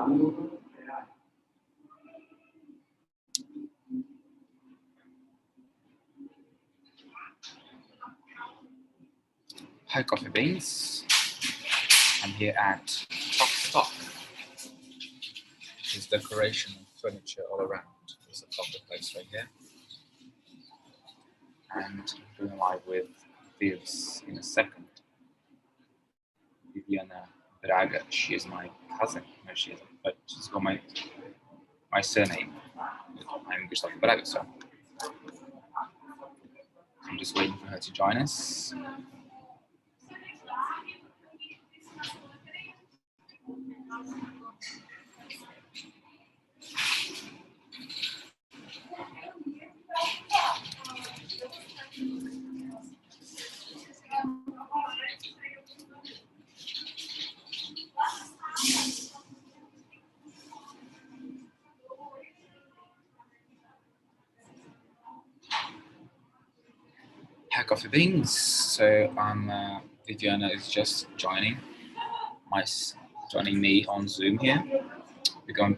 Hi, Coffee Beans. I'm here at Stock. There's decoration and furniture all around. There's a coffee place right here. And I'm doing live with Vivs in a second. Viviana Braga. She is my cousin. No, she isn't, but she's got my surname. I'm Gustavo Braga, so I'm just waiting for her to join us. Hi, Coffee Beans. So Viviana is just joining me on Zoom here. We're going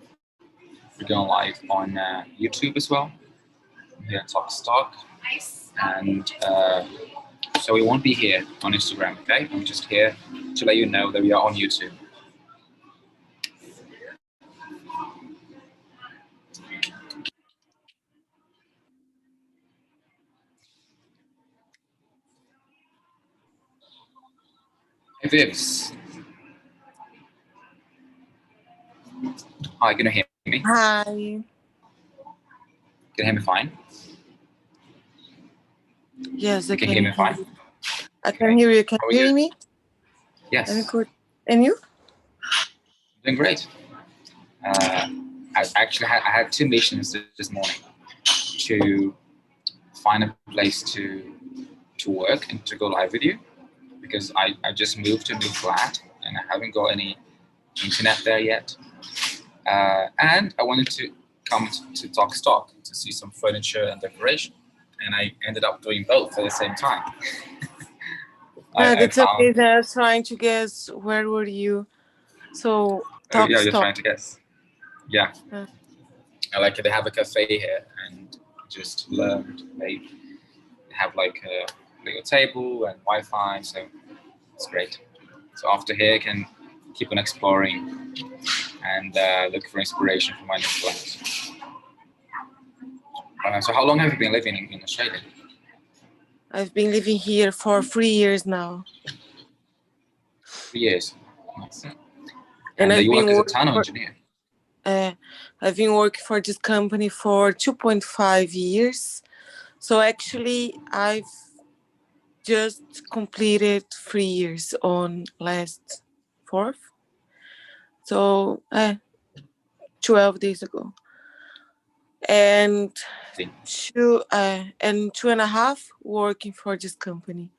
live on YouTube as well. Here at Talk Stock. Nice. And so we won't be here on Instagram, okay? I'm just here to let you know that we are on YouTube. Hey, Vivs. Hi, can you hear me? Hi. Can you hear me fine? Yes, I can hear me fine. I can hear you. Can you hear me? Yes. I'm good. And you? Doing great. I had two missions this morning to find a place to work and to go live with you, because I just moved to a new flat and I haven't got any internet there yet. And I wanted to come to Talk Stock to see some furniture and decoration, and I ended up doing both at the same time. That's okay. I was trying to guess where were you. So Talk yeah, Stock. You're trying to guess. Yeah. I like it. They have a cafe here, and just learned they have like a little table and Wi-Fi, so it's great. So after here, I can keep on exploring and look for inspiration for my new plans. So how long have you been living in Australia? I've been living here for 3 years now. 3 years. Nice. And you work as a tunnel engineer. I've been working for this company for 2.5 years. So actually, I've just completed 3 years on last 4th. So 12 days ago. And 2.5 working for this company.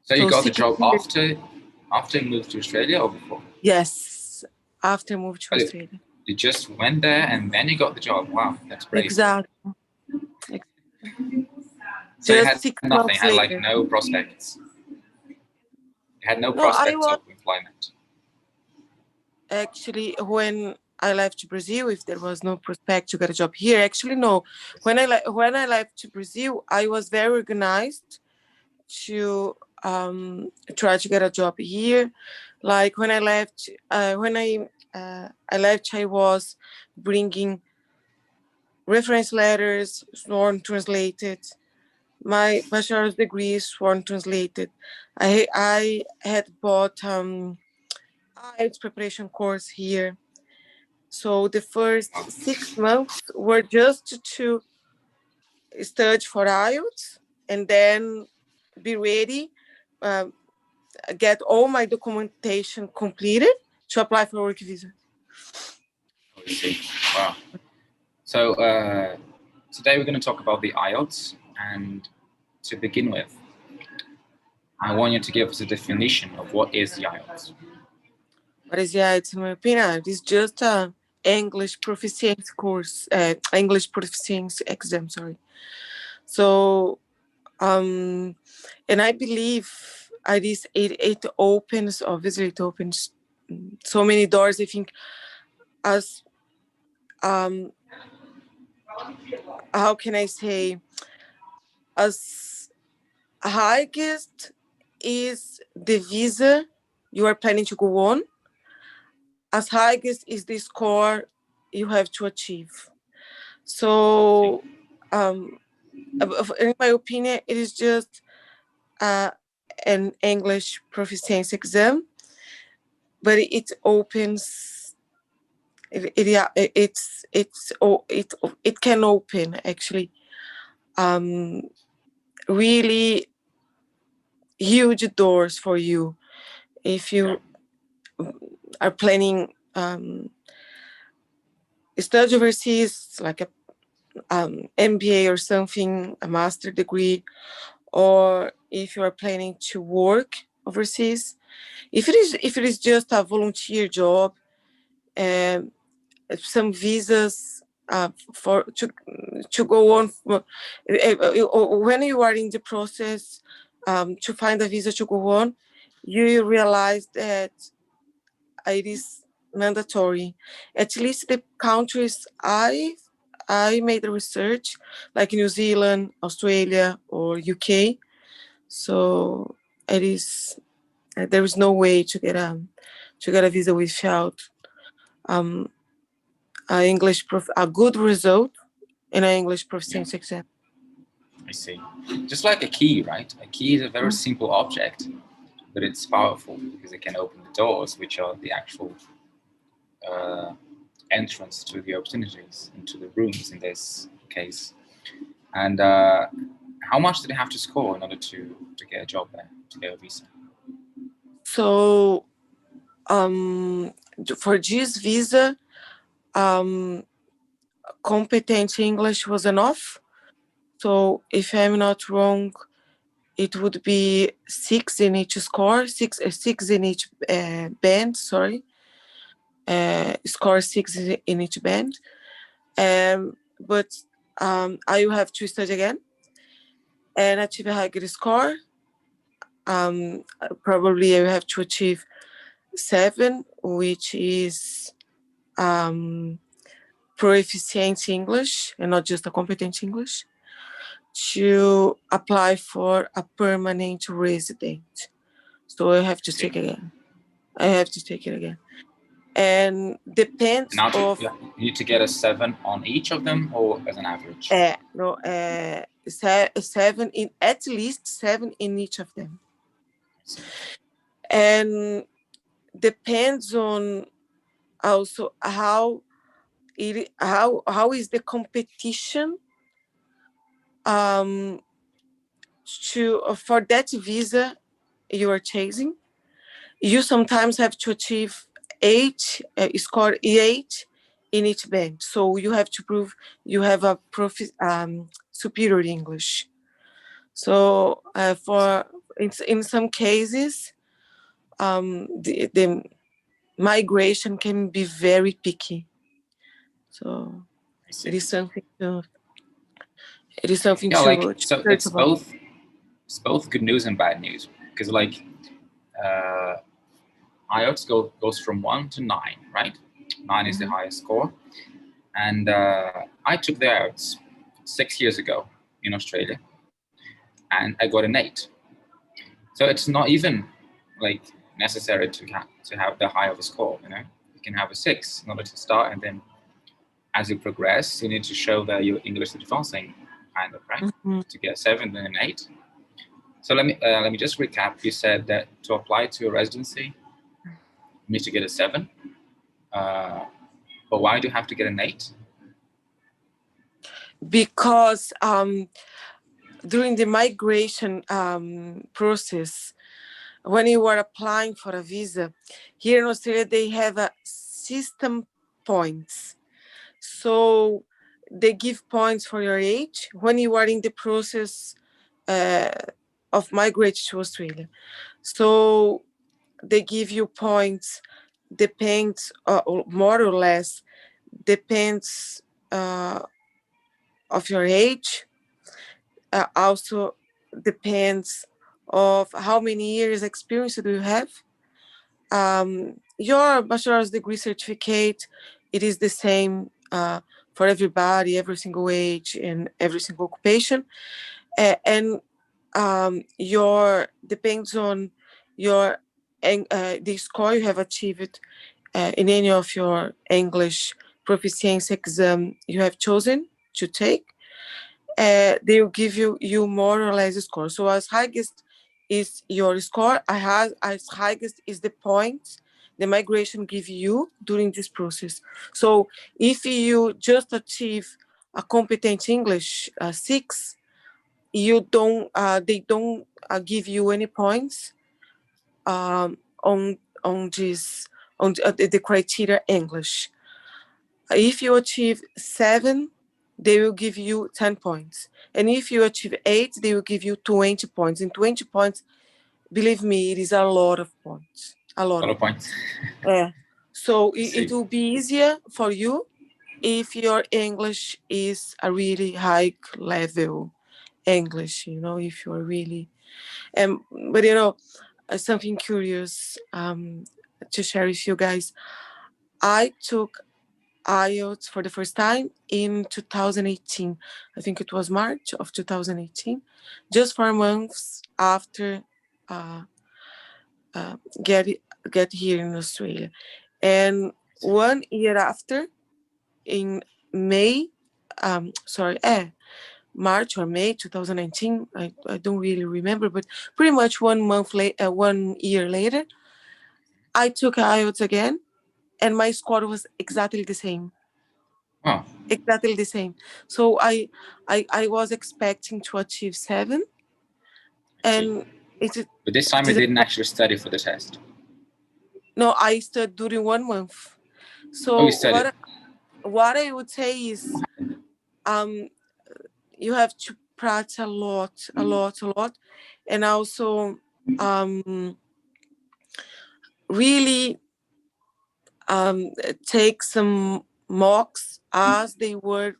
So you got the job after you moved to Australia or before? Yes, after I moved to Australia. You just went there and then you got the job. Wow, that's crazy. Exactly. So you had nothing, had like no prospects. You had no prospects of employment. Actually, when I left Brazil, if there was no prospect to get a job here, actually no. When I left Brazil, I was very organized to try to get a job here. Like when I left, I was bringing reference letters, sworn translated. My bachelor's degree is sworn translated. I had bought IELTS preparation course here. So the first 6 months were just to study for IELTS and then be ready, get all my documentation completed to apply for work visa. Wow. So today we're going to talk about the IELTS, and to begin with, I want you to give us a definition of what is the IELTS. What is the IELTS, in my opinion? It's just an English proficiency course, English proficiency exam, sorry. So, and I believe it opens so many doors. I think as how can I say, as highest is the visa you are planning to go on, as highest is the score you have to achieve. So in my opinion, it is just an English proficiency exam, but it opens. Yeah, it can open actually really huge doors for you if you are planning study overseas, like a MBA or something, a master degree, or if you are planning to work overseas. If it is just a volunteer job, um, some visas for to go on when you are in the process to find a visa to go on, you realize that it is mandatory. At least the countries I made the research, like New Zealand, Australia, or UK. So it is there is no way to get a visa without a good result in an English proficiency exam. I see. Just like a key, right? A key is a very simple object, but it's powerful because it can open the doors, which are the actual entrance to the opportunities, into the rooms in this case. And how much did they have to score in order to get a job there, to get a visa? So for this visa, competent English was enough. So if I'm not wrong, it would be 6 in each score, six in each band. Sorry, score 6 in each band. But I will have to study again and achieve a higher score. Probably I will have to achieve 7, which is proficient English and not just a competent English, to apply for a permanent resident. So I have to take it again. I have to take it again. And depends Now, of you need to get a 7 on each of them, or as an average? no, 7 in, at least 7 in each of them. And depends on also how is the competition for that visa you are chasing. You sometimes have to achieve 8, score 8 in each band. So you have to prove you have a superior English. So for in some cases, the migration can be very picky. So it is something to So search about. It's both good news and bad news, because like IELTS goes from 1 to 9, right? 9 is the highest score, and I took the IELTS 6 years ago in Australia, and I got an 8. So it's not even like necessary to have the high of a score. You can have a 6 in order to start, and then as you progress, you need to show that your English is advancing, kind of, right? To get a 7, then an 8. So let me just recap. You said that to apply to a residency, you need to get a 7. But why do you have to get an 8? Because during the migration process, when you are applying for a visa, here in Australia, they have a system points. So they give points for your age when you are in the process of migrating to Australia. So they give you points, depends, more or less, depends of your age. Also depends of how many years experience do you have. Your bachelor's degree certificate, it is the same for everybody, every single age and every single occupation. And your depends on your the score you have achieved in any of your English proficiency exam you have chosen to take. They will give you more or less score. So as highest is your score, as highest is the points the migration give you during this process. So if you just achieve a competent English 6, you don't they don't give you any points on this on the criteria English. If you achieve 7, they will give you 10 points. And if you achieve 8, they will give you 20 points. And 20 points, believe me, it is a lot of points. A lot of points. Yeah. So it will be easier for you if your English is a really high level English, if you're really. But, something curious to share with you guys. I took IELTS for the first time in 2018. I think it was March of 2018, just 4 months after uh, uh, get get here in Australia. And 1 year after, in May, March or May 2019, I don't really remember, but pretty much 1 month later, 1 year later, I took IELTS again, and my score was exactly the same. Oh. Exactly the same. So I was expecting to achieve 7, and but this time you didn't actually study for the test. No, I studied during 1 month. You So studied. what I would say is, you have to practice a lot, and also really take some mocks as they were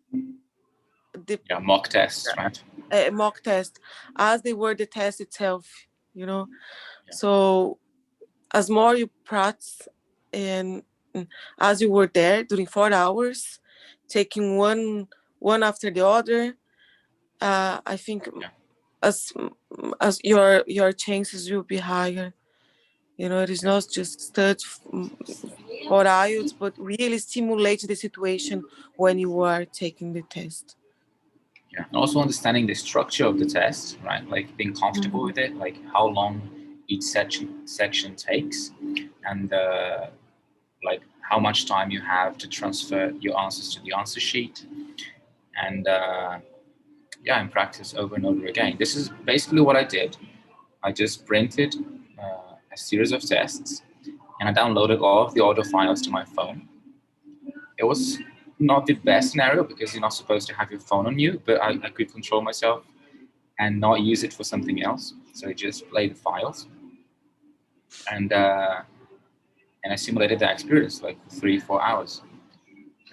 the mock tests, right? Mock test as they were the test itself. So as more you practice, and as you were there during 4 hours, taking one after the other, I think as your chances will be higher. It is not just study for IELTS, but really stimulate the situation when you are taking the test. Yeah, and also understanding the structure of the test, right? Like being comfortable with it, like how long each section takes, and like how much time you have to transfer your answers to the answer sheet, and and practice over and over again. This is basically what I did. I just printed a series of tests, and I downloaded all of the audio files to my phone. It was not the best scenario because you're not supposed to have your phone on you, but I could control myself and not use it for something else. So I just played the files, and I simulated that experience like 3-4 hours.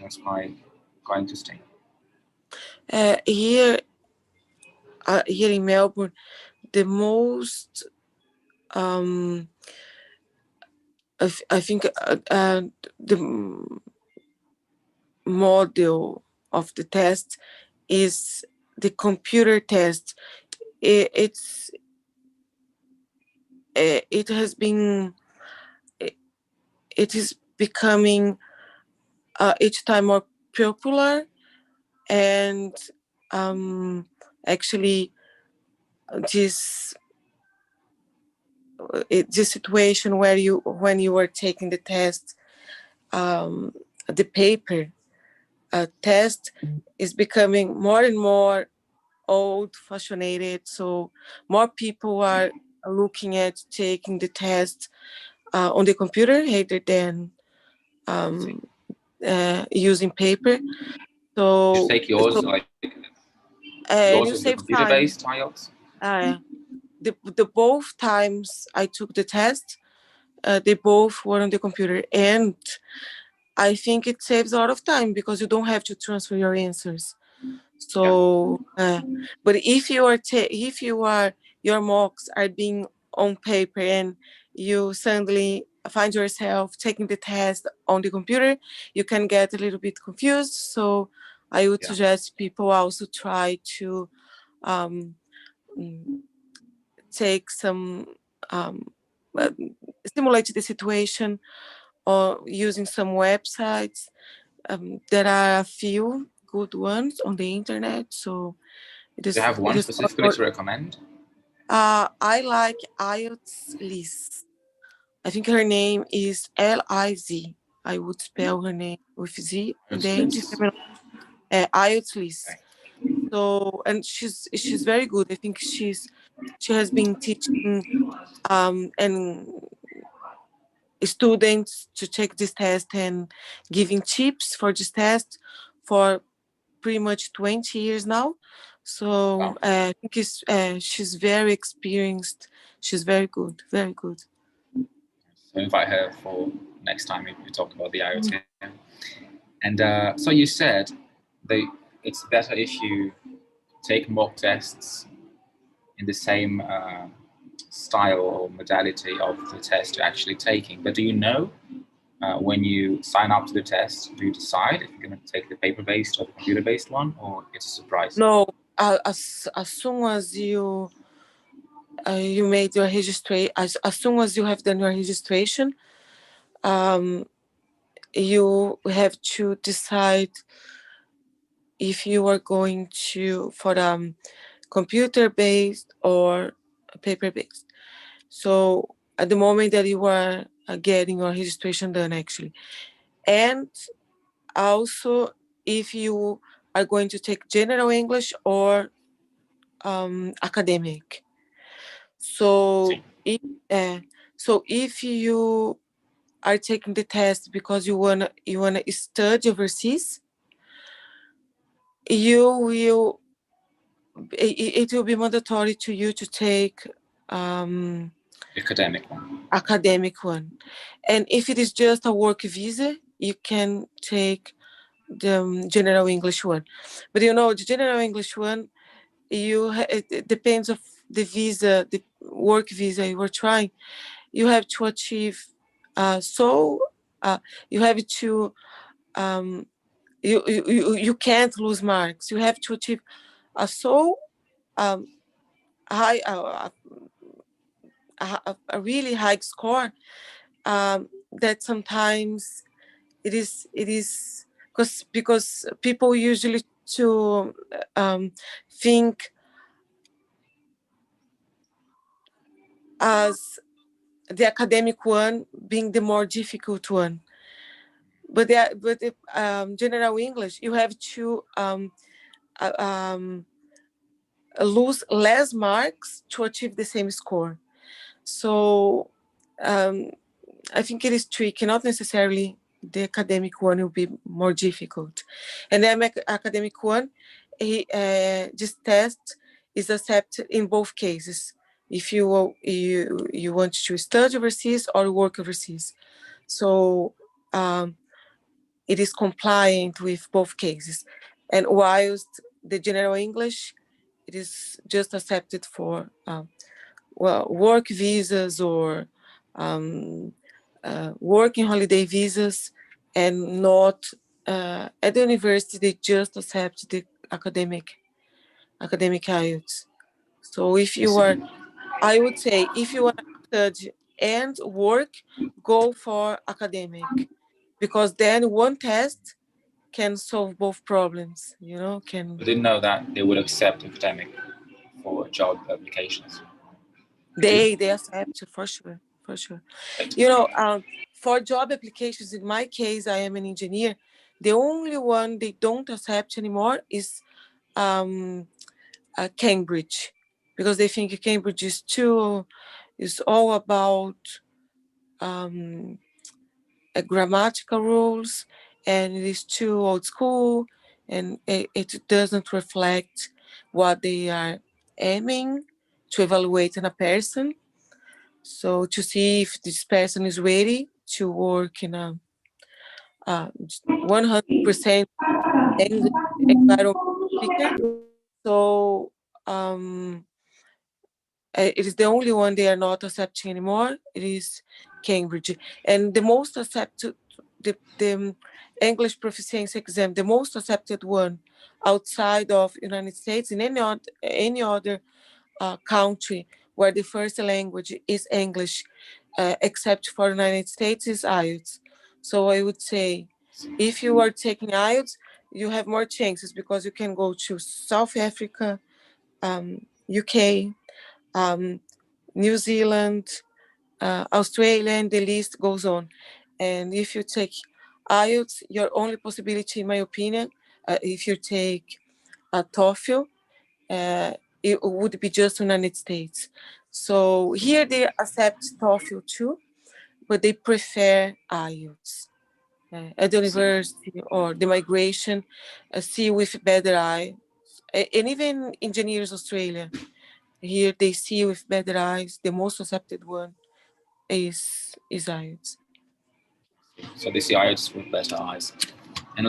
That's quite interesting. Here in Melbourne, the most I think the model of the test is the computer test. It has been it is becoming each time more popular, and actually this situation where when you were taking the test, the paper test is becoming more and more old-fashioned. So more people are looking at taking the test on the computer rather than using paper. So just take yours, like and yours you was the save time. computer-based IELTS. The both times I took the test, they both were on the computer, and I think it saves a lot of time because you don't have to transfer your answers. So, but if your mocks are being on paper and you suddenly find yourself taking the test on the computer, you can get a little bit confused. So I would suggest people also try to um, take some uh, simulate the situation or using some websites. There are a few good ones on the internet. So Do you have one specifically to recommend? I like IELTS Liz. I think her name is Liz. I would spell her name with Z in the end. IELTS Liz. So, and she's very good. I think she has been teaching and students to take this test and giving tips for this test for pretty much 20 years now. So I think she's very experienced. She's very good, very good. So invite her for next time we talk about the IELTS. And so you said it's better if you take mock tests in the same style or modality of the test you're actually taking. But do you know when you sign up to the test, do you decide if you're going to take the paper-based or the computer-based one, or it's a surprise? No, as soon as you made your registration, as soon as you have done your registration, you have to decide if you are going to for computer-based or paper-based. So at the moment that you are getting your registration done, actually, and also if you are going to take general English or academic. So if you are taking the test because you wanna study overseas, it will be mandatory to you to take academic one. And if it is just a work visa, you can take the general English one. But the general English one, it depends of the visa, the work visa you are trying. You have to achieve you have to you can't lose marks. You have to achieve a so high a really high score that sometimes it is because people usually to think as the academic one being the more difficult one, but general English you have to lose less marks to achieve the same score. So I think it is tricky, not necessarily the academic one will be more difficult. And the academic one, this test is accepted in both cases. If you want to study overseas or work overseas. So it is compliant with both cases. And whilst the general English, it is just accepted for work visas or working holiday visas, and not at the university they just accept the academic IELTS. So if you are, I would say, if you want to study and work, go for academic, because then one test can solve both problems. I didn't know that they would accept academic for job applications. They accept for sure. For job applications, in my case, I am an engineer. The only one they don't accept anymore is Cambridge, because they think Cambridge is all about grammatical rules, and it is too old school, and it doesn't reflect what they are aiming to evaluate in a person. So to see if this person is ready to work in a 100% English environment speaker. So it is the only one they are not accepting anymore. It is Cambridge, and the most accepted, the English proficiency exam, the most accepted one outside of United States, in any other country where the first language is English, except for United States, is IELTS. So I would say, if you are taking IELTS, you have more chances because you can go to South Africa, UK, New Zealand, Australia, and the list goes on. And if you take IELTS, your only possibility, in my opinion, if you take a TOEFL, it would be just United States. So here they accept TOEFL too, but they prefer IELTS. At the university or the migration, see with better eye. And even Engineers Australia, here they see with better eyes. The most accepted one is IELTS. So they see IELTS with better eyes. And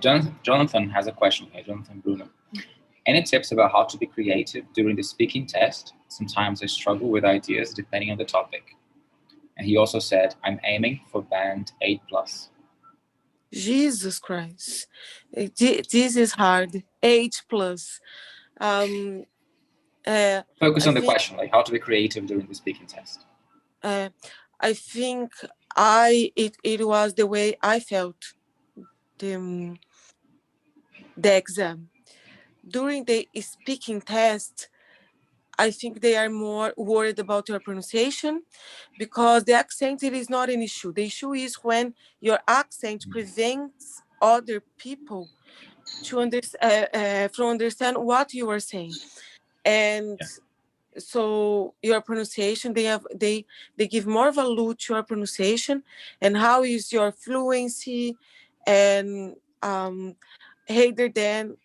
Jonathan has a question here, Jonathan Bruno. Any tips about how to be creative during the speaking test? Sometimes I struggle with ideas depending on the topic. And he also said, I'm aiming for band 8+. Jesus Christ. This is hard. 8+. Focus on the question, like how to be creative during the speaking test. I think it was the way I felt the exam. During the speaking test, I think they are more worried about your pronunciation, because the accent, it is not an issue. The issue is when your accent prevents other people to from understand what you are saying. And so your pronunciation, they give more value to your pronunciation and how is your fluency, and rather than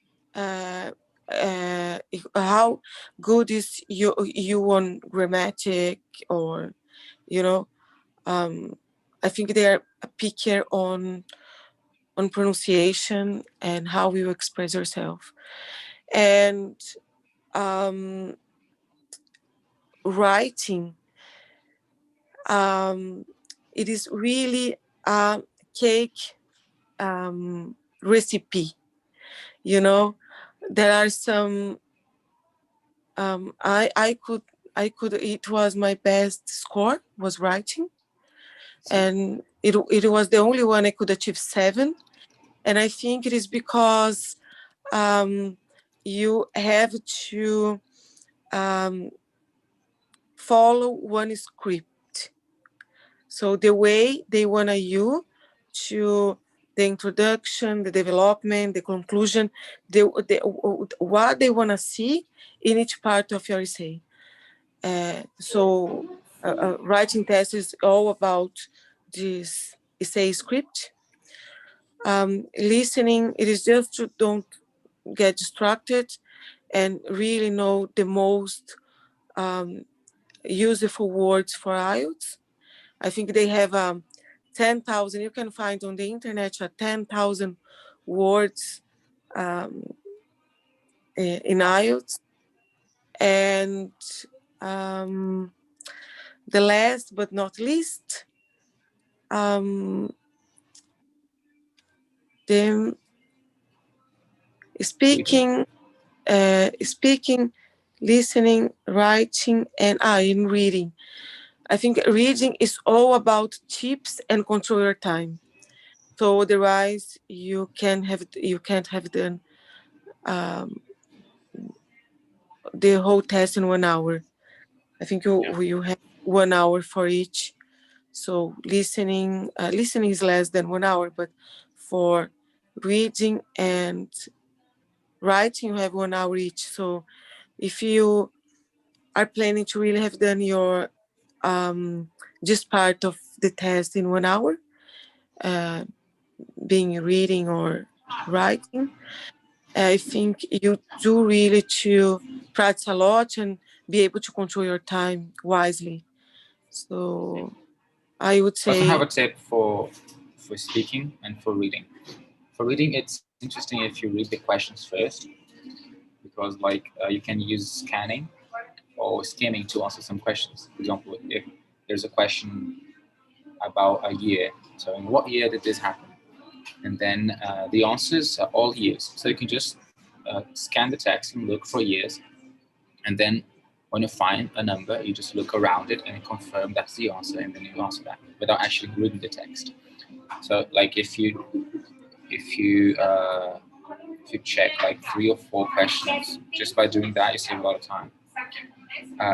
how good is you on grammatic, or I think they are pickier on pronunciation and how you express yourself. And writing, it is really a cake recipe. There are some I could it was my best score was writing, and it was the only one I could achieve 7. And I think it is because you have to follow one script. So the way they want you to the introduction, the development, the conclusion, what they want to see in each part of your essay. So writing test is all about this essay script. Listening, it is just to don't get distracted and really know the most useful words for IELTS. I think they have 10,000, you can find on the internet 10,000 words in IELTS. And the last but not least, the speaking, listening, writing, and reading. I think reading is all about tips and control your time. So otherwise, you can't have done the whole test in 1 hour. I think you have 1 hour for each. So listening is less than 1 hour, but for reading and writing, you have 1 hour each. So if you are planning to really have done your just part of the test in 1 hour, being reading or writing, I think you do really to practice a lot and be able to control your time wisely. So I would say, I also have a tip for speaking and for reading. For reading, it's interesting if you read the questions first, because you can use scanning or skimming to answer some questions. For example, if there's a question about a year. So in what year did this happen? And then the answers are all years. So you can just scan the text and look for years. And then when you find a number, you just look around it and you confirm that's the answer, and then you answer that without actually reading the text. So like if you check like 3 or 4 questions, just by doing that, you save a lot of time.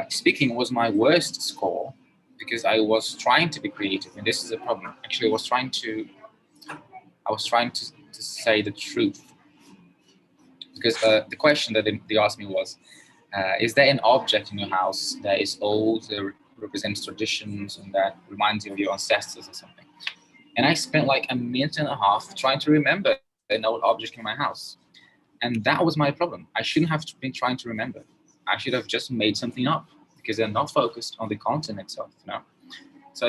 Speaking was my worst score because I was trying to be creative, and this is a problem. Actually, I was trying to say the truth, because the question that they asked me was, is there an object in your house that is old, that represents traditions, and that reminds you of your ancestors or something? And I spent like a minute and a half trying to remember an old object in my house. And that was my problem. I shouldn't have been trying to remember. I should have just made something up, because they're not focused on the content itself, you know? So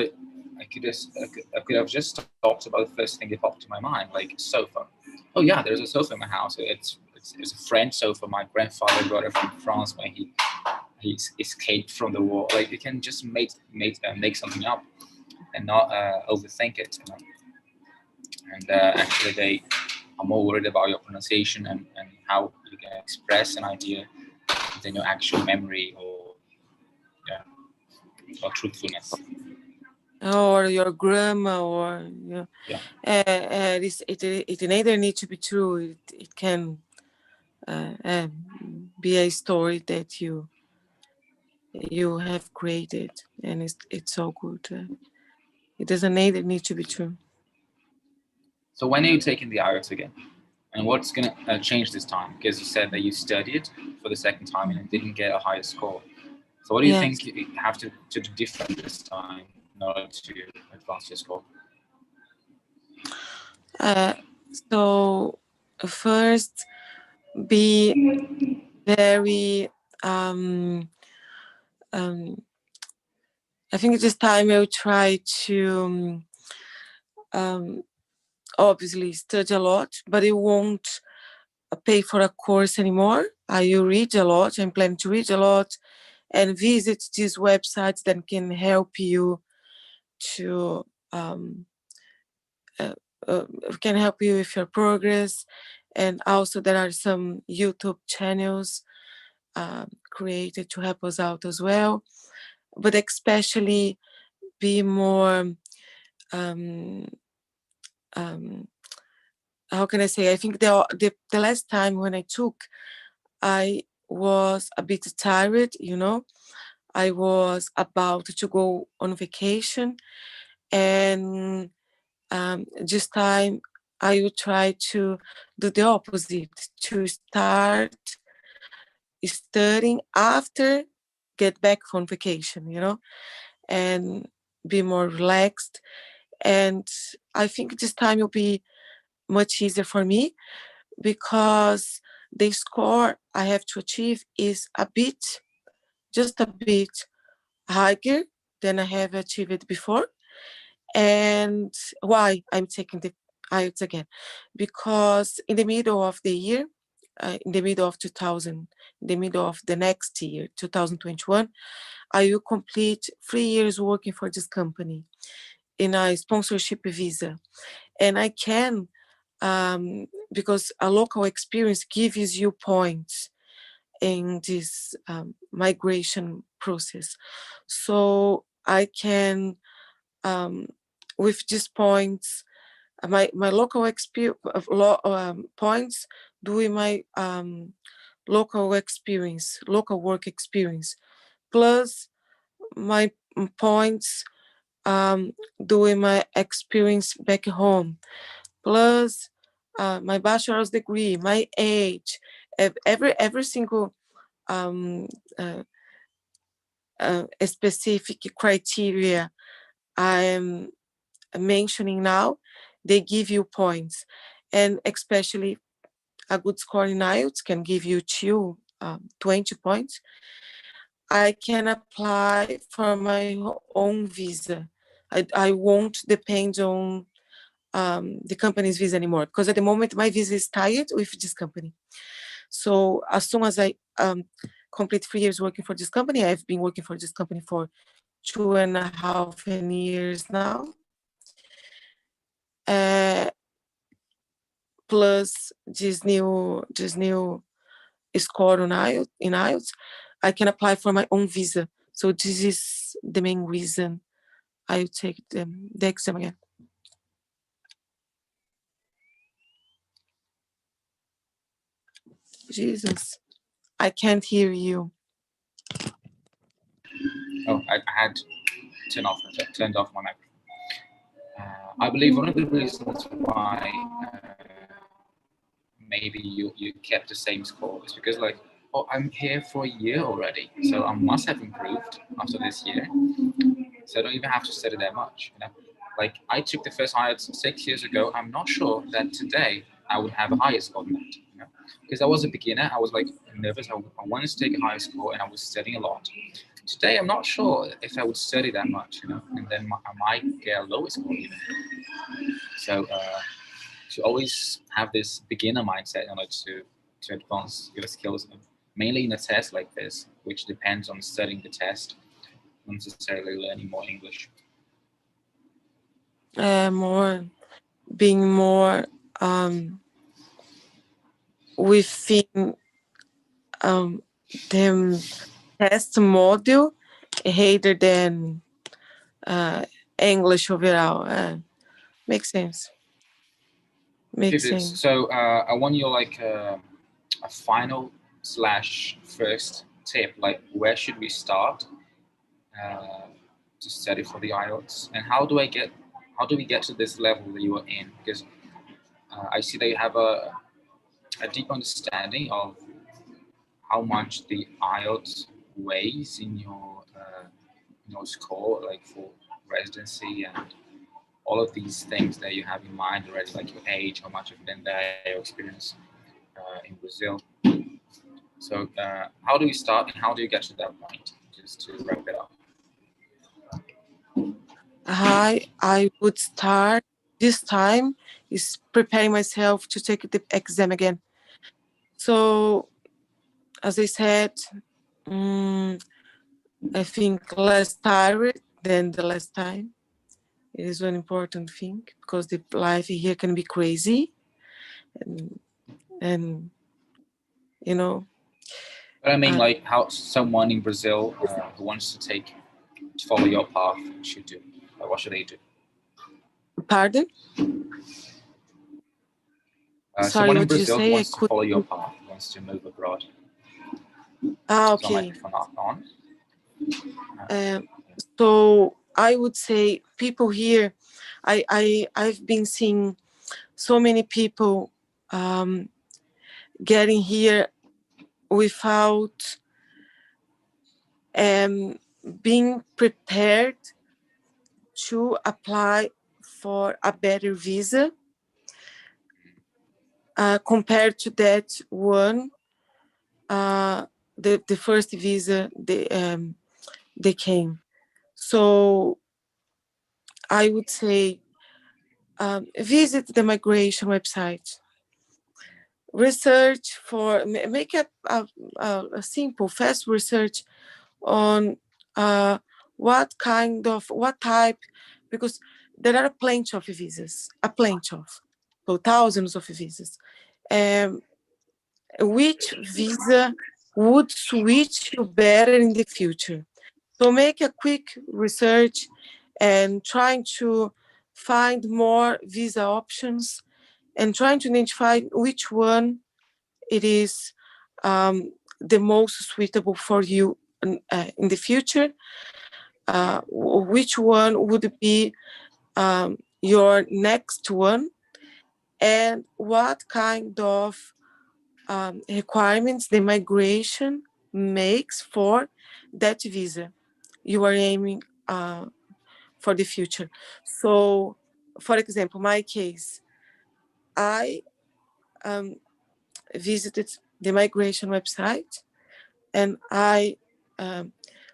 I could have just talked about the first thing that popped to my mind, like sofa. Oh yeah, there's a sofa in my house. It's a French sofa. My grandfather brought it from France when he escaped from the war. Like you can just make something up and not overthink it. You know? And actually, they are more worried about your pronunciation and how you can express an idea than your actual memory yeah or truthfulness. or your grammar, or Yeah. it neither need to be true. It can be a story that you have created, and it's so good. It doesn't neither need to be true. So when are you taking the IELTS again? And what's going to change this time? Because you said that you studied for the second time and didn't get a higher score. So what do you Yes. think you have to do different this time in order to advance your score? So first, be very I think this time I'll try to obviously study a lot, but it won't pay for a course anymore. I will read a lot. I'm planning to read a lot and visit these websites that can help you to can help you with your progress. And also there are some YouTube channels created to help us out as well, but especially be more how can I say, I think the last time when I took, I was a bit tired, you know. I was about to go on vacation, and this time I will try to do the opposite, to start studying after get back from vacation, you know, and be more relaxed. And I think this time will be much easier for me, because the score I have to achieve is just a bit higher than I have achieved before. And why I'm taking the IELTS again? Because in the middle of the year, in the middle of 2000, in the middle of the next year, 2021, I will complete 3 years working for this company in a sponsorship visa. And I can, because a local experience gives you points in this migration process. So I can, with these points, my local experience, points, doing my local work experience, plus my points doing my experience back home, plus my bachelor's degree, my age, every single specific criteria I am mentioning now, they give you points. And especially a good score in IELTS can give you 20 points. I can apply for my own visa. I won't depend on the company's visa anymore, because at the moment my visa is tied with this company. So as soon as I complete 3 years working for this company, I've been working for this company for 2.5 years now. plus this new score on IELTS, I can apply for my own visa. So this is the main reason I will take the exam again. Jesus, I can't hear you. Oh, I had turned off my microphone. I believe one of the reasons why maybe you kept the same score is because, like, oh, I'm here for a year already, so I must have improved after this year. So I don't even have to study that much, you know. Like, I took the first IELTS 6 years ago. I'm not sure that today I would have a higher score than that, you know, because I was a beginner. I was like nervous. I wanted to take a higher score, and I was studying a lot. Today, I'm not sure if I would study that much, you know, and then I might get a lower score even. So to always have this beginner mindset in order to advance your skills, mainly in a test like this, which depends on studying the test, not necessarily learning more English. Being more within the test module rather than English overall. Makes sense. So I want you like a final / first tip. Like, where should we start to study for the IELTS, and how do we get to this level that you are in? Because I see that you have a deep understanding of how much the IELTS weighs in your score, like for residency and all of these things that you have in mind already, like your age, how much you've been there, your experience in Brazil. So how do we start, and how do you get to that point? Just to wrap it up. I would start this time is preparing myself to take the exam again. So, as I said, I think less tired than the last time. It is one important thing because the life here can be crazy, and you know. But I mean, like, how someone in Brazil who wants to follow your path should do. Like, what should they do? Pardon? Someone in Brazil who wants to follow your path, wants to move abroad. Okay. On. So I would say people here, I've been seeing so many people getting here without being prepared to apply for a better visa compared to that one, the first visa they came. So I would say visit the migration website. Research make a simple, fast research on what type, because there are plenty of visas, so thousands of visas. Which visa would switch you better in the future? So make a quick research and trying to find more visa options and trying to identify which one it is the most suitable for you in the future. Which one would be your next one, and what kind of requirements the migration makes for that visa you are aiming for the future. So, for example, my case, I visited the migration website, and I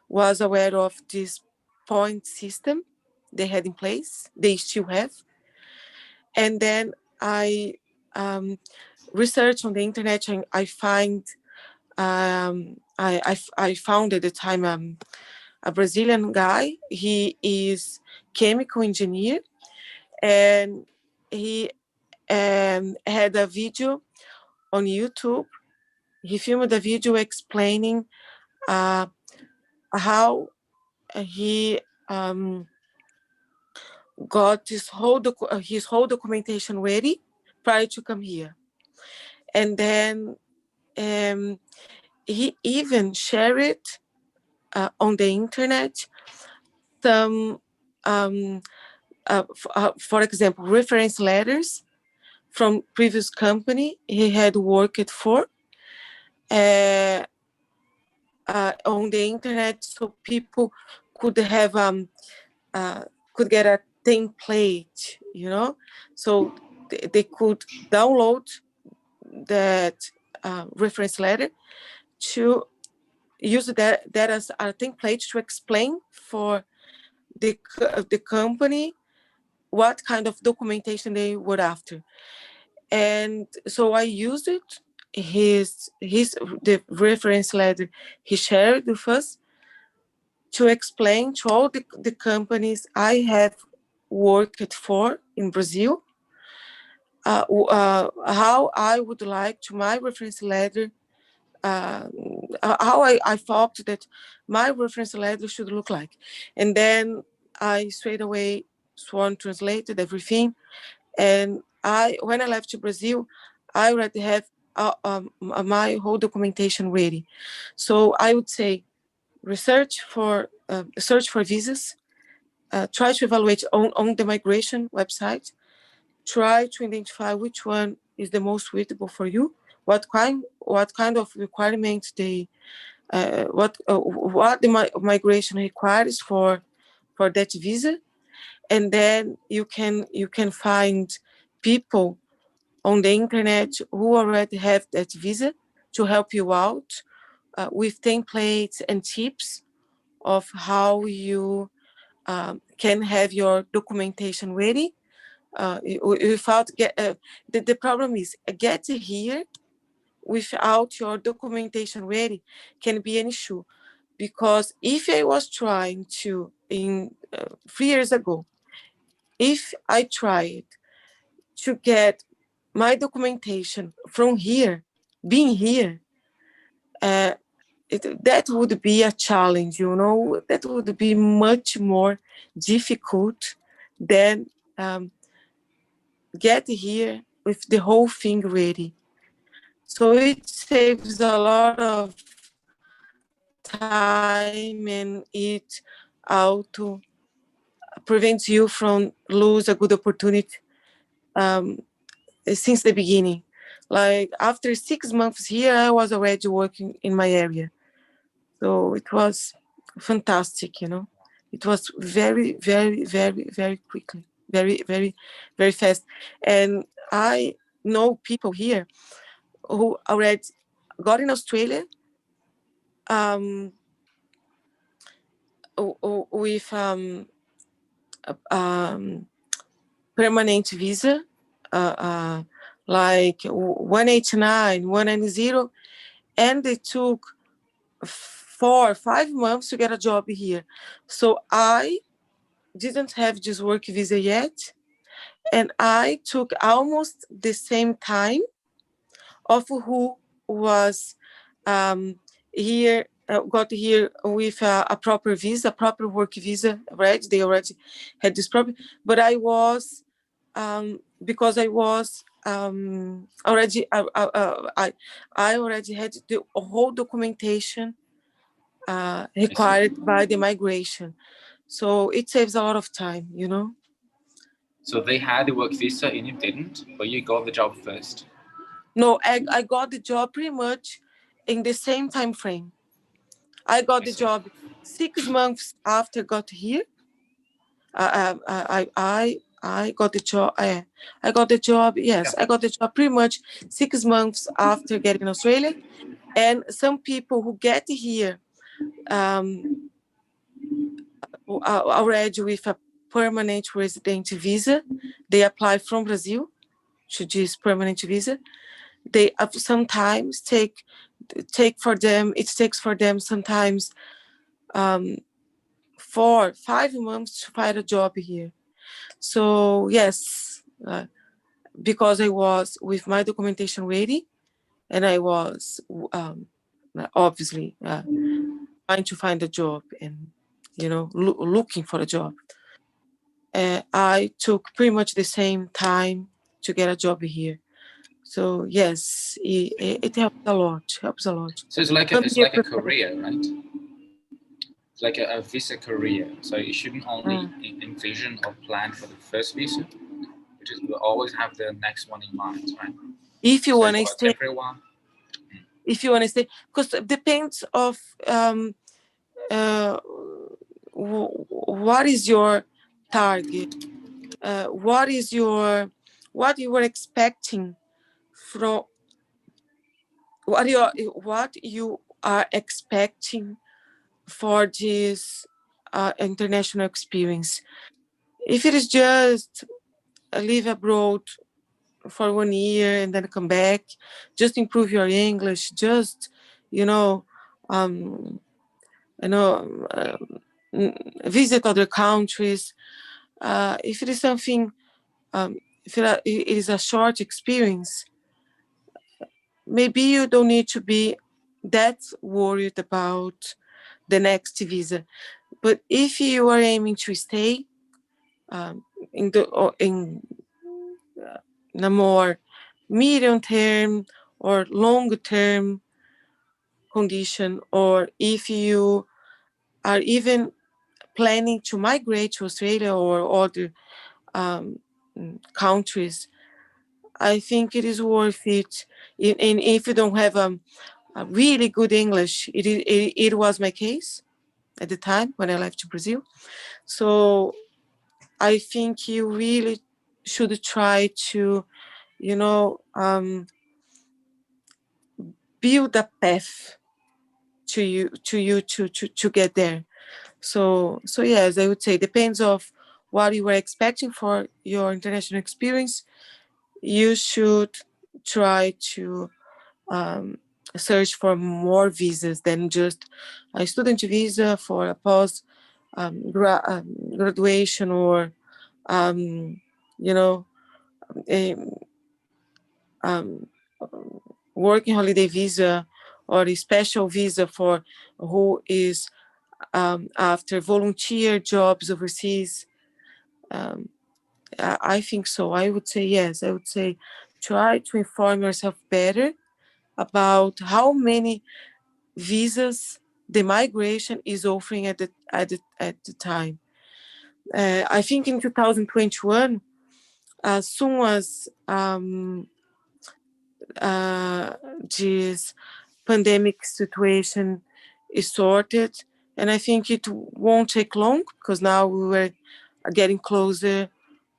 was aware of this point system they had in place, they still have. And then I researched on the internet, and I found at the time a Brazilian guy. He is chemical engineer, and he and had a video on YouTube. He filmed a video explaining how he got his whole documentation ready prior to come here. And then he even shared on the internet some, for example, reference letters from previous company he had worked for on the internet, so people could have could get a template, you know, so they could download that reference letter to use that as a template to explain for the company what kind of documentation they were after. And so I used it, the reference letter he shared with us to explain to all the companies I have worked for in Brazil how I would like to my reference letter, how I thought that my reference letter should look like. And then I straight away sworn translated everything. And when I left to Brazil, I already have my whole documentation ready. So I would say search for visas, try to evaluate on the migration website, try to identify which one is the most suitable for you, what kind of requirements they what the migration requires for that visa. And then you can find people on the internet who already have that visa to help you out with templates and tips of how you can have your documentation ready without the problem is get here without your documentation ready can be an issue, because if I was trying to in 3 years ago, if I tried to get my documentation from here, being here, that would be a challenge, you know, that would be much more difficult than get here with the whole thing ready. So it saves a lot of time, and it also prevents you from lose a good opportunity since the beginning. Like after 6 months here, I was already working in my area. So it was fantastic, you know. It was very, very, very, very quickly, very, very, very fast. And I know people here who already got in Australia with permanent visa, like 189, 190, and they took 4 or 5 months to get a job here. So I didn't have this work visa yet, and I took almost the same time of who was here, got here with a proper visa, a proper work visa, right? They already had this problem, but I was, because I was already, I already had the whole documentation required by the migration. So it saves a lot of time, you know? So they had the work visa and you didn't, but you got the job first. No, I got the job pretty much in the same time frame. I got the job 6 months after got here. I got the job. I got the job. Yes, I got the job pretty much 6 months after getting in Australia. And some people who get here already with a permanent resident visa, they apply from Brazil to this permanent visa. They sometimes take for them. It takes for them sometimes 4-5 months to find a job here. So yes, because I was with my documentation ready, and I was obviously trying to find a job and looking for a job. I took pretty much the same time to get a job here. So yes, it helps a lot. Helps a lot. So it's like a career, right? It's like a visa career. So you shouldn't only envision or plan for the first visa, which is you always have the next one in mind, right? If you So want to you got a stay, temporary one. if you want to stay, because it depends of uh, what is your target, what is what you were expecting from what you are expecting for this international experience. If it is just live abroad for 1 year and then come back, just improve your English, just you know, um, you know, visit other countries. If it is something, if it is a short experience, maybe you don't need to be that worried about the next visa. But if you are aiming to stay in the or in a more medium term or long term condition, or if you are even planning to migrate to Australia or other um, countries, I think it is worth it. And if you don't have a really good English, it was my case at the time when I left to Brazil. So I think you really should try to, you know, build a path to get there. So yes, I would say depends of what you were expecting for your international experience. You should try to um, search for more visas than just a student visa for a post graduation, or um, you know a um, working holiday visa, or a special visa for who is after volunteer jobs overseas. Um, I think so. I would say yes. I would say try to inform yourself better about how many visas the migration is offering at the time. I think in 2021, as soon as this pandemic situation is sorted, and I think it won't take long because now we were getting closer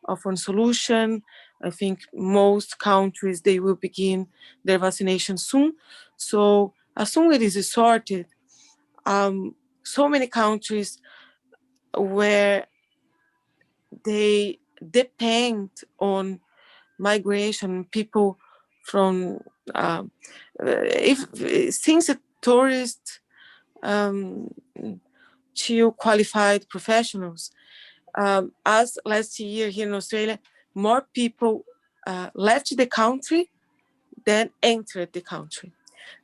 of one solution. I think most countries, they will begin their vaccination soon. So as soon as it is sorted, so many countries where they depend on migration, people from if since a tourist to qualified professionals. As last year here in Australia, more people left the country than entered the country.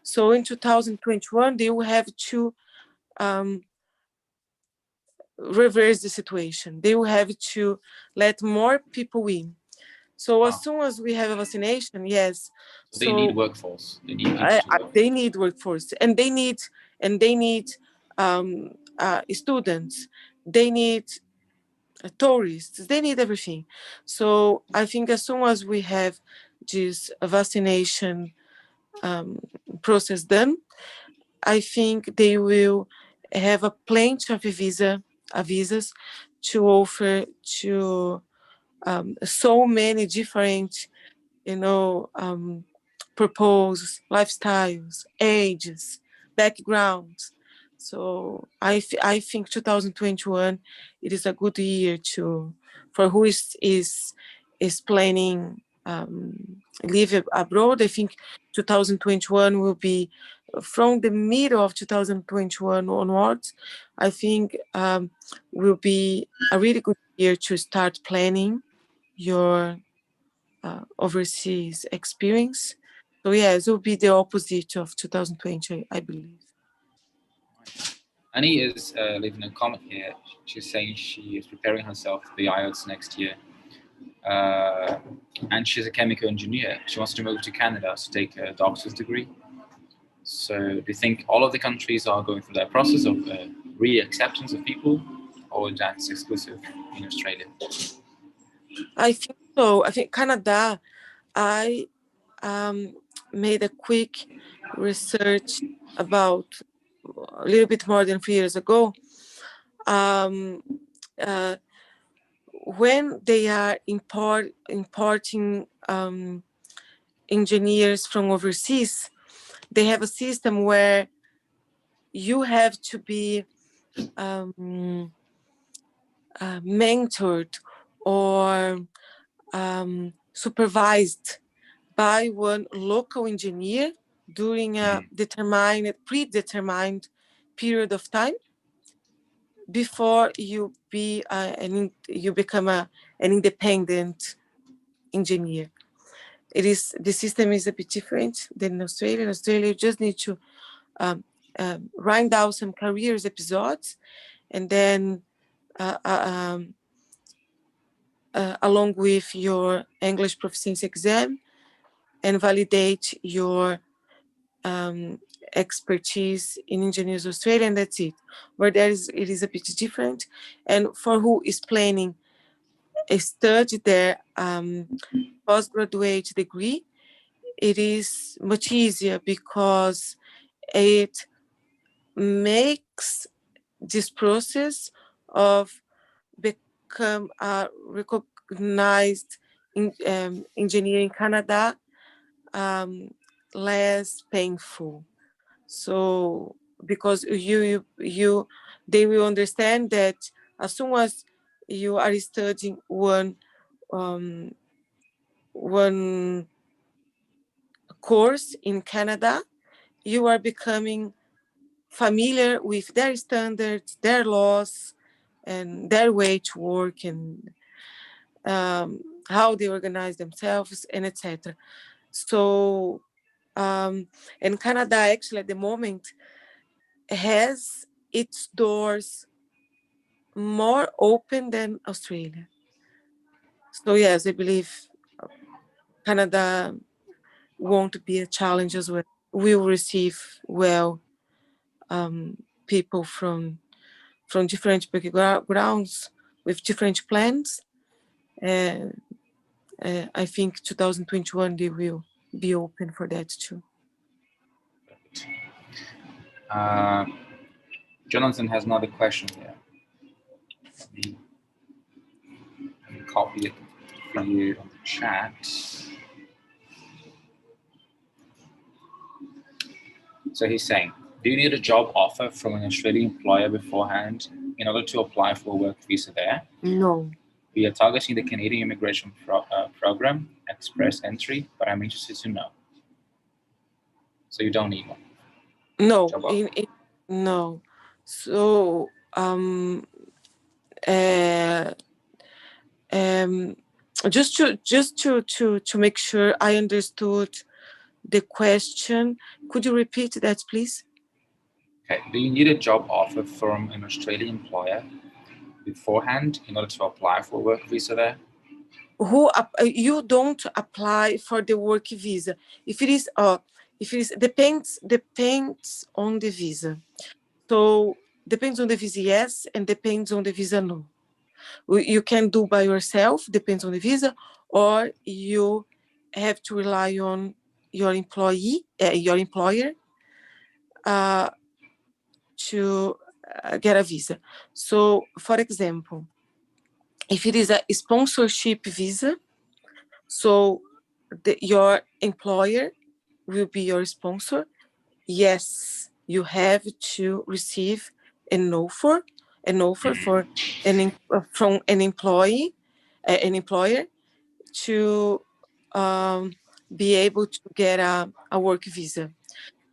So in 2021, they will have to um, reverse the situation. They will have to let more people in. So as soon as we have a vaccination, yes. So they need workforce. They need people to work. They need workforce, and they need students. They need tourists. They need everything. So I think as soon as we have this vaccination process done, I think they will have a plenty of visas to offer to so many different, purposes, lifestyles, ages, backgrounds. So I think 2021 it is a good year to for who is planning live abroad. I think 2021 will be from the middle of 2021 onwards. I think will be a really good year to start planning your overseas experience. So yeah, it will be the opposite of 2020, I believe. Annie is leaving a comment here. She's saying she is preparing herself for the IELTS next year. And she's a chemical engineer. She wants to move to Canada to take a doctor's degree. So do you think all of the countries are going through that process of re-acceptance of people, or that's exclusive in Australia? I think so. I think Canada, I made a quick research about a little bit more than 3 years ago. Um, when they are importing engineers from overseas, they have a system where you have to be mentored or supervised by one local engineer during a predetermined period of time before you become an independent engineer. The system is a bit different than in Australia. In Australia, you just need to write down some careers episodes, and then along with your English proficiency exam, and validate your expertise in Engineers Australia, and that's it. Where it is a bit different. And for who is planning a study their postgraduate degree, it is much easier because it makes this process of become a recognized engineer in Canada less painful. So because they will understand that as soon as you are studying one course in Canada, you are becoming familiar with their standards, their laws, and their way to work, and how they organize themselves, and etc. So, and Canada actually at the moment has its doors more open than Australia. So yes, I believe Canada won't be a challenge as well. We will receive well people from different backgrounds with different plans. I think 2021 they will be open for that too. Jonathan has another question here. Let me copy it for you on the chat. So he's saying, do you need a job offer from an Australian employer beforehand in order to apply for a work visa there? No. We are targeting the Canadian immigration program, express entry, but I'm interested to know. So you don't need one? No. No. So just to make sure I understood the question, could you repeat that, please? Okay. Do you need a job offer from an Australian employer beforehand in order to apply for a work visa there? You don't apply for the work visa. If it is depends on the visa. So depends on the visa, yes, and depends on the visa, no. You can do by yourself, depends on the visa, or you have to rely on your employer to get a visa. So, for example, if it is a sponsorship visa, so your employer will be your sponsor. Yes, you have to receive an offer for from an employer to be able to get a work visa.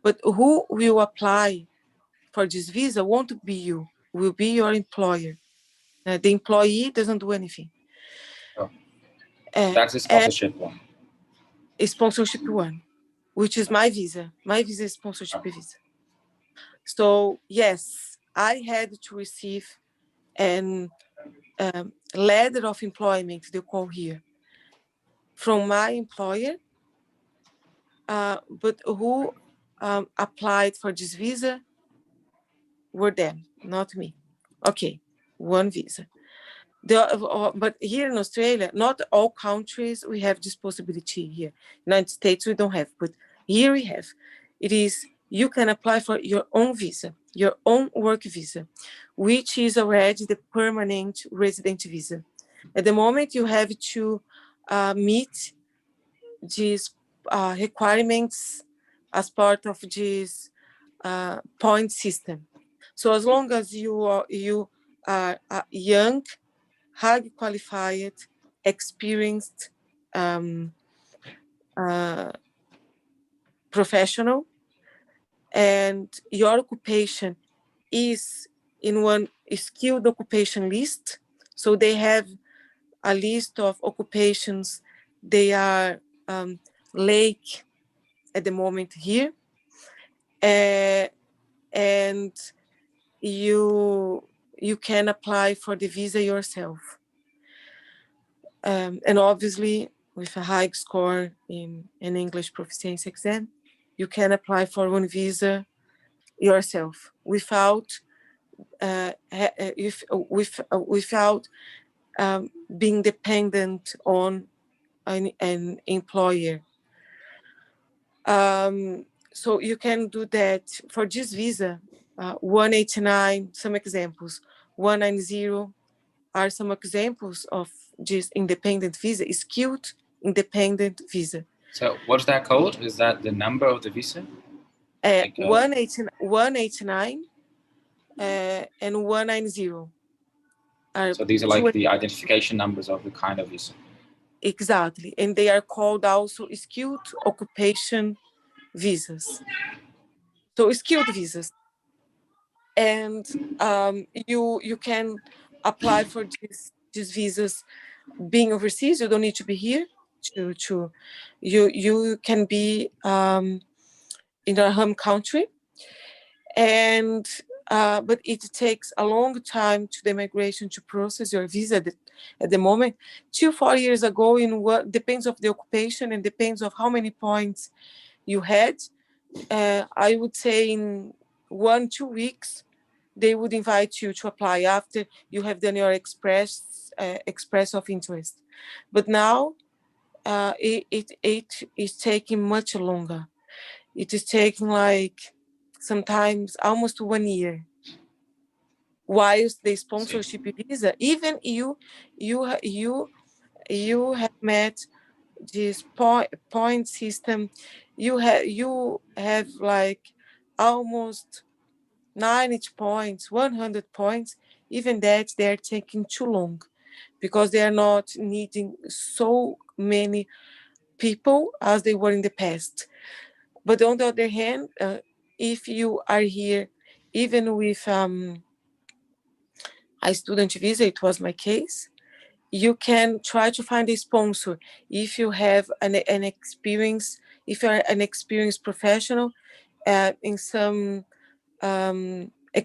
But who will apply for this visa won't be you, will be your employer. The employee doesn't do anything. Oh. That's the sponsorship one. A sponsorship one, which is my visa. My visa is sponsorship visa. So yes, I had to receive an letter of employment, they call here, from my employer, but who applied for this visa were them, not me. Okay, one visa. But here in Australia, not all countries we have this possibility here. United States we don't have, but here we have. It is you can apply for your own visa, your own work visa, which is already the permanent resident visa. At the moment, you have to meet these requirements as part of this point system. So as long as you are young, highly qualified, experienced professional, and your occupation is in one skilled occupation list, so they have a list of occupations they are lake at the moment here, and you can apply for the visa yourself, and obviously with a high score in an English proficiency exam, you can apply for one visa yourself without without being dependent on an employer. So you can do that for this visa. 189, some examples. 190 are some examples of this independent visa, skilled independent visa. So what's that called? Is that the number of the visa? 189 and 190. So these are like the identification numbers of the kind of visa. Exactly. And they are called also skilled occupation visas. So skilled visas. And you can apply for these visas being overseas. You don't need to be here. You can be in your home country, and but it takes a long time to the immigration to process your visa at the moment. 2-4 years ago, in what depends of the occupation and depends of how many points you had, I would say in 1-2 weeks they would invite you to apply after you have done your express of interest. But now it is taking much longer. It is taking like sometimes almost 1 year. Whilst the sponsorship visa, even you have met this point system, you have like almost 90 points, 100 points. Even that they're taking too long because they are not needing so many people as they were in the past. But on the other hand, if you are here, even with a student visa, it was my case, you can try to find a sponsor. If you have an experience, if you're an experienced professional in some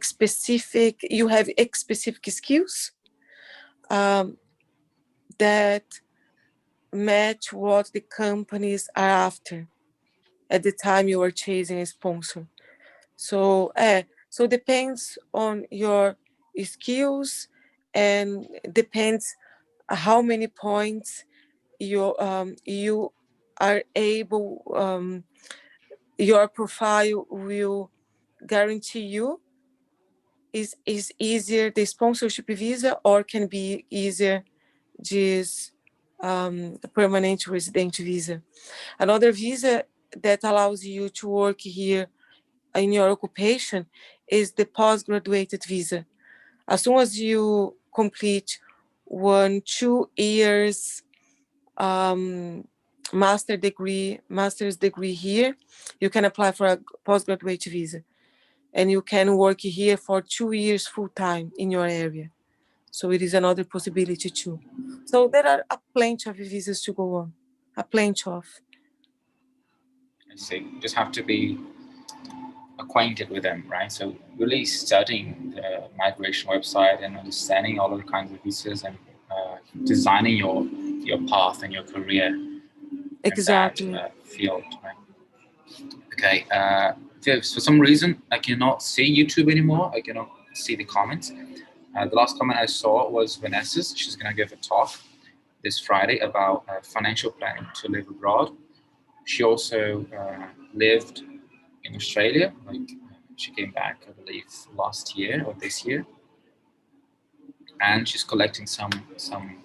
specific, you have specific skills that match what the companies are after at the time you are chasing a sponsor. So so depends on your skills and depends how many points you are able, your profile will guarantee you. Is easier the sponsorship visa, or can be easier this permanent resident visa. Another visa that allows you to work here in your occupation is the postgraduate visa. As soon as you complete 1-2 years master's degree here, you can apply for a postgraduate visa, and you can work here for 2 years full time in your area. So it is another possibility too. So there are a plenty of visas to go on, a plenty of. I see. Just have to be acquainted with them, right? So really studying the migration website and understanding all of the kinds of visas and designing your path and your career Exactly. in that field, right? Okay. For some reason, I cannot see YouTube anymore. I cannot see the comments. The last comment I saw was Vanessa's. She's going to give a talk this Friday about financial planning to live abroad. She also lived in Australia. Like she came back, I believe, last year or this year, and she's collecting some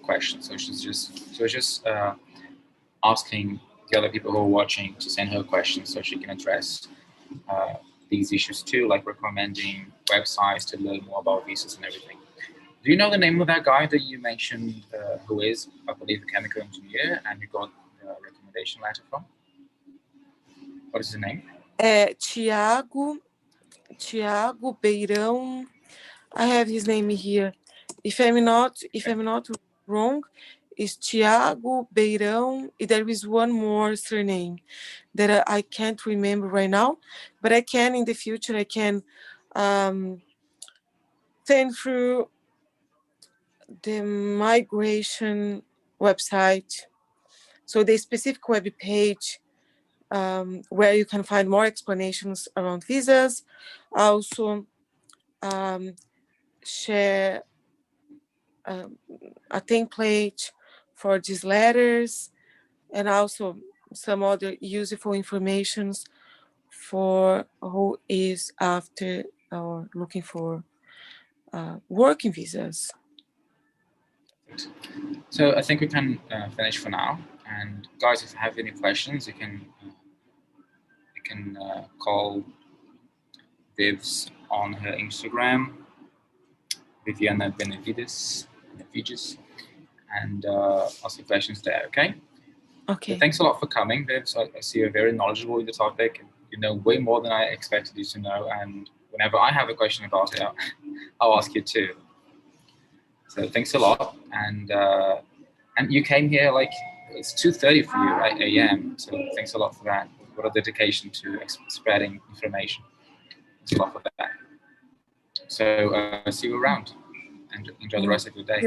questions. So she's just asking the other people who are watching to send her questions so she can address these issues too, like recommending websites to learn more about visas and everything. Do you know the name of that guy that you mentioned, who is, I believe, a chemical engineer, and you got the recommendation letter from? What is his name? Tiago Beirão. I have his name here. If I'm not wrong, it's Tiago Beirão. There is one more surname that I can't remember right now, but I can in the future. I can send through the migration website. So the specific web page where you can find more explanations around visas. Also share a template for these letters, and also some other useful informations for who is after or looking for working visas. So I think we can finish for now. And guys, if you have any questions, you can call Vivs on her Instagram, Viviana Benavides, and ask your questions there. Okay. Okay. So thanks a lot for coming, Vivs. I see you're very knowledgeable in the topic. You know way more than I expected you to know. And whenever I have a question about it, I'll ask you too. So thanks a lot. And you came here like it's 2:30 for you, right, a.m. So thanks a lot for that. What a dedication to spreading information. Thanks a lot for that. So see you around and enjoy the rest of your day.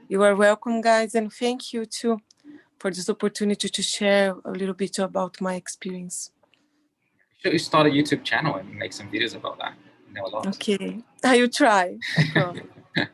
You are welcome, guys, and thank you too for this opportunity to share a little bit about my experience. You should start a YouTube channel and make some videos about that. You know a lot. Okay, I will try. I promise. Yeah.